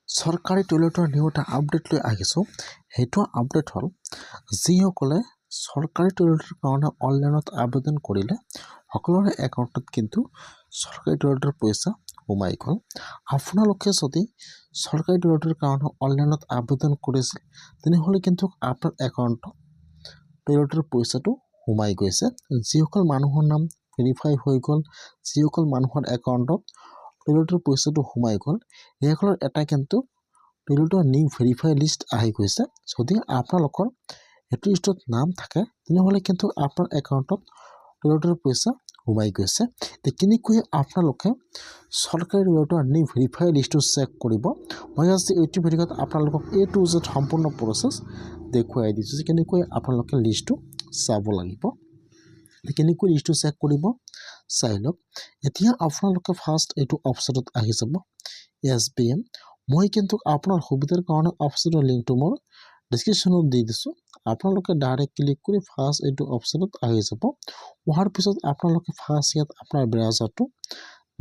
চৰকাৰী টয়লেটৰ নিউ এটা আপডেট লৈ আহিছোঁ। সেইটো আপডেট হ'ল যিসকলে চৰকাৰী টয়লেটৰ কাৰণে অনলাইনত আবেদন কৰিলে সকলোৰে একাউণ্টত কিন্তু চৰকাৰী টয়লেটৰ পইচা সোমাই গ'ল। আপোনালোকে যদি চৰকাৰী টয়লেটৰ কাৰণে অনলাইনত আবেদন কৰিছিল তেনেহ'লে কিন্তু আপোনাৰ একাউণ্টত টয়লেটৰ পইচাটো সোমাই গৈছে। যিসকল মানুহৰ নাম ভেৰিফাই হৈ গ'ল, যিসকল মানুহৰ একাউণ্টত টয়লেটৰ পইচাটো সোমাই গ'ল, সেইসকলৰ এটা কিন্তু টয়লেটৰ নিউ ভেৰিফাই লিষ্ট আহি গৈছে। যদি আপোনালোকৰ সেইটো লিষ্টত নাম থাকে তেনেহ'লে কিন্তু আপোনাৰ একাউণ্টত টয়লেটৰ পইচা সোমাই গৈছে। কেনেকৈ আপোনালোকে চৰকাৰী টয়লেটৰ নিউ ভেৰিফাই লিষ্টটো চেক কৰিব, মই আজি এইটো ভিডিঅ'ত আপোনালোকক A to Z সম্পূৰ্ণ প্ৰচেছ দেখুৱাই দিছোঁ যে কেনেকৈ আপোনালোকে লিষ্টটো চাব লাগিব। কেনেকৈ লিষ্টটো চেক কৰিব চাই লওক। এতিয়া আপোনালোকে ফাৰ্ষ্ট এইটো অপশ্যনত আহি যাব SBM। মই কিন্তু আপোনাৰ সুবিধাৰ কাৰণে অপশ্যনৰ লিংকটো মোৰ ডিছক্ৰিপশ্যনত দি দিছোঁ। আপোনালোকে ডাইৰেক্ট ক্লিক কৰি ফাৰ্ষ্ট এইটো অপশ্যনত আহি যাব। অহাৰ পিছত আপোনালোকে ফাৰ্ষ্ট ইয়াত আপোনাৰ ব্ৰাউজাৰটো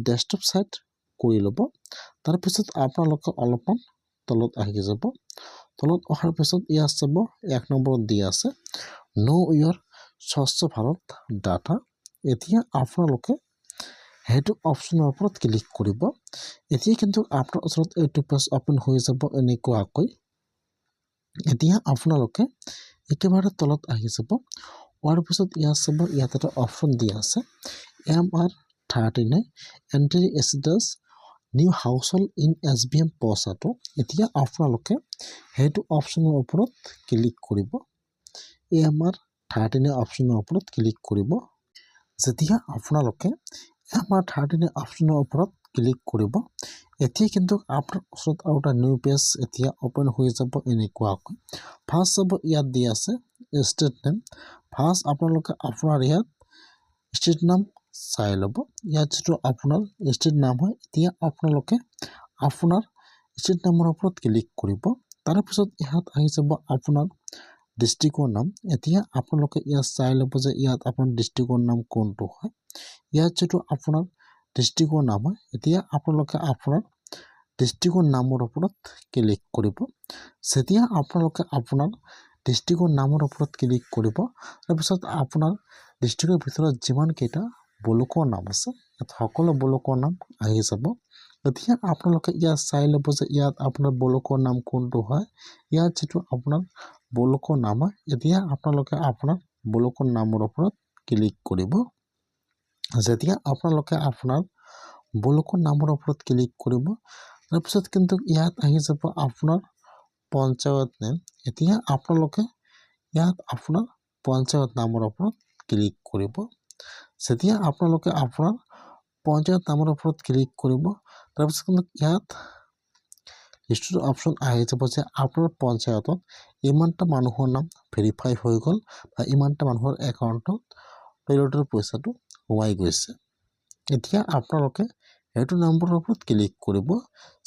ডেস্কটপ ছাইট কৰি ল'ব। তাৰপিছত আপোনালোকে অলপমান তলত আহি যাব। তলত অহাৰ পিছত ইয়াত চাব 1 নম্বৰত দি আছে নো ইয়ৰ স্বচ্ছ ভাৰত ডাটা। এতিয়া আপোনালোকে সেইটো অপশ্যনৰ ওপৰত ক্লিক কৰিব। এতিয়া কিন্তু আপোনাৰ ওচৰত এইটো পেজ অপেন হৈ যাব এনেকুৱাকৈ। এতিয়া আপোনালোকে একেবাৰে তলত আহি যাব। হোৱাৰ পিছত ইয়াত চাব ইয়াত এটা অপশ্যন দিয়া আছে MR39 এণ্ট্ৰি এচিডাছ new house hold in SBM পইচাটো। এতিয়া আপোনালোকে সেইটো অপশ্যনৰ ওপৰত ক্লিক কৰিব। MR39 অপশ্যনৰ ওপৰত ক্লিক কৰিব। যেতিয়া আপোনালোকে MR39 অপশ্যনৰ ওপৰত ক্লিক কৰিব, এতিয়া কিন্তু আপোনাৰ ওচৰত আৰু এটা নিউ পেজ এতিয়া অপেন হৈ যাব এনেকুৱাকৈ। ফাৰ্ষ্ট চাব ইয়াত দি আছে ষ্টেট নেম। ফাৰ্ষ্ট আপোনালোকে আপোনাৰ ইয়াত ষ্টেট নাম চাই ল'ব। ইয়াত যিটো আপোনাৰ ষ্টেট নাম হয়, এতিয়া আপোনালোকে আপোনাৰ ষ্টেট নামৰ ওপৰত ক্লিক কৰিব। তাৰপিছত ইয়াত আহি যাব আপোনাৰ ডিষ্ট্ৰিক্টৰ নাম। এতিয়া আপোনালোকে ইয়াত চাই ল'ব যে ইয়াত আপোনাৰ ডিষ্ট্ৰিক্টৰ নাম কোনটো হয়। ইয়াত যিটো আপোনাৰ ডিষ্ট্ৰিক্টৰ নাম হয়, এতিয়া আপোনালোকে আপোনাৰ ডিষ্ট্ৰিক্টৰ নামৰ ওপৰত ক্লিক কৰিব। যেতিয়া আপোনালোকে আপোনাৰ ডিষ্ট্ৰিক্টৰ নামৰ ওপৰত ক্লিক কৰিব, তাৰপিছত আপোনাৰ ডিষ্ট্ৰিক্টৰ ভিতৰত যিমানকেইটা ব্লকৰ নাম আছে ইয়াত সকলো ব্লকৰ নাম আহি যাব। এতিয়া আপোনালোকে ইয়াত চাই ল'ব যে ইয়াত আপোনাৰ ব্লকৰ নাম কোনটো হয়। ইয়াত যিটো আপোনাৰ ব্লকৰ নাম হয়, এতিয়া আপোনালোকে আপোনাৰ ব্লকৰ নামৰ ওপৰত ক্লিক কৰিব। যেতিয়া আপোনালোকে আপোনাৰ ব্লকৰ নামৰ ওপৰত ক্লিক কৰিব, তাৰপিছত কিন্তু ইয়াত আহি যাব আপোনাৰ পঞ্চায়ত নেম। এতিয়া আপোনালোকে ইয়াত আপোনাৰ পঞ্চায়ত নামৰ ওপৰত ক্লিক কৰিব। যেতিয়া আপোনালোকে আপোনাৰ পঞ্চায়ত নামৰ ওপৰত ক্লিক কৰিব, তাৰপিছত কিন্তু ইয়াত লিষ্টৰ অপশ্যন আহি যাব যে আপোনাৰ পঞ্চায়তত ইমানটা মানুহৰ নাম ভেৰিফাই হৈ গ'ল বা ইমানটা মানুহৰ একাউণ্টত টয়লেটৰ পইচাটো সোমাই গৈছে। এতিয়া আপোনালোকে সেইটো নম্বৰৰ ওপৰত ক্লিক কৰিব।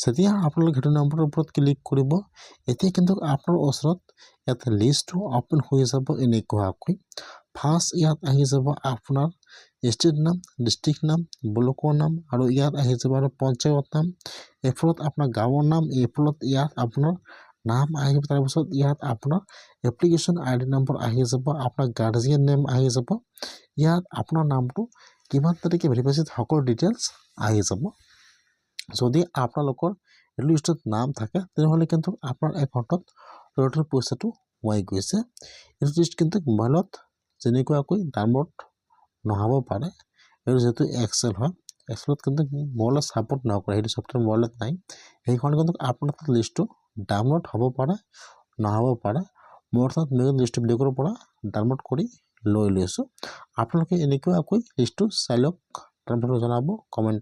যেতিয়া আপোনালোকে সেইটো নম্বৰৰ ওপৰত ক্লিক কৰিব, এতিয়া কিন্তু আপোনাৰ ওচৰত ইয়াত লিষ্টটো অপেন হৈ যাব এনেকুৱাকৈ। ফাৰ্ষ্ট ইয়াত আহি যাব আপোনাৰ ষ্টেট নাম, ডিষ্ট্ৰিক্ট নাম, ব্লকৰ নাম আৰু ইয়াত আহি যাব আৰু পঞ্চায়ত নাম। এইফালত আপোনাৰ গাঁৱৰ নাম, এইফালত ইয়াত আপোনাৰ নাম আহি যাব। তাৰপিছত ইয়াত আপোনাৰ এপ্লিকেশ্যন ID নম্বৰ আহি যাব, আপোনাৰ গাৰ্জিয়ান নেম আহি যাব। ইয়াত আপোনাৰ নামটো কিমান তাৰিখে ভেৰিফাই হৈছে সকলো ডিটেইলছ আহি যাব। যদি আপোনালোকৰ এইটো লিষ্টত নাম থাকে তেনেহ'লে কিন্তু আপোনাৰ একাউণ্টত টয়লেটৰ পইচাটো সোমাই গৈছে। এইটো লিষ্ট কিন্তু মোবাইলত যেনেকুৱাকৈ ডাউনলোড নহ'ব পাৰে। এইটো যিহেতু এক্সেল হয়, এক্সেলত কিন্তু মোবাইলত ছাপোৰ্ট নকৰে, সেইটো ছফ্টৱেৰ মোবাইলত নাই। সেইকাৰণে কিন্তু আপোনাৰ তাত লিষ্টটো ডাউনলোড হ'ব পাৰে, নহ'ব পাৰে। মোৰ তাত লিষ্টটো বেলেগৰ পৰা ডাউনলোড কৰি লৈ লৈছোঁ। আপোনালোকে এনেকুৱাকৈ লিষ্টটো চাই লওক, তাৰপিছত জনাব কমেণ্ট।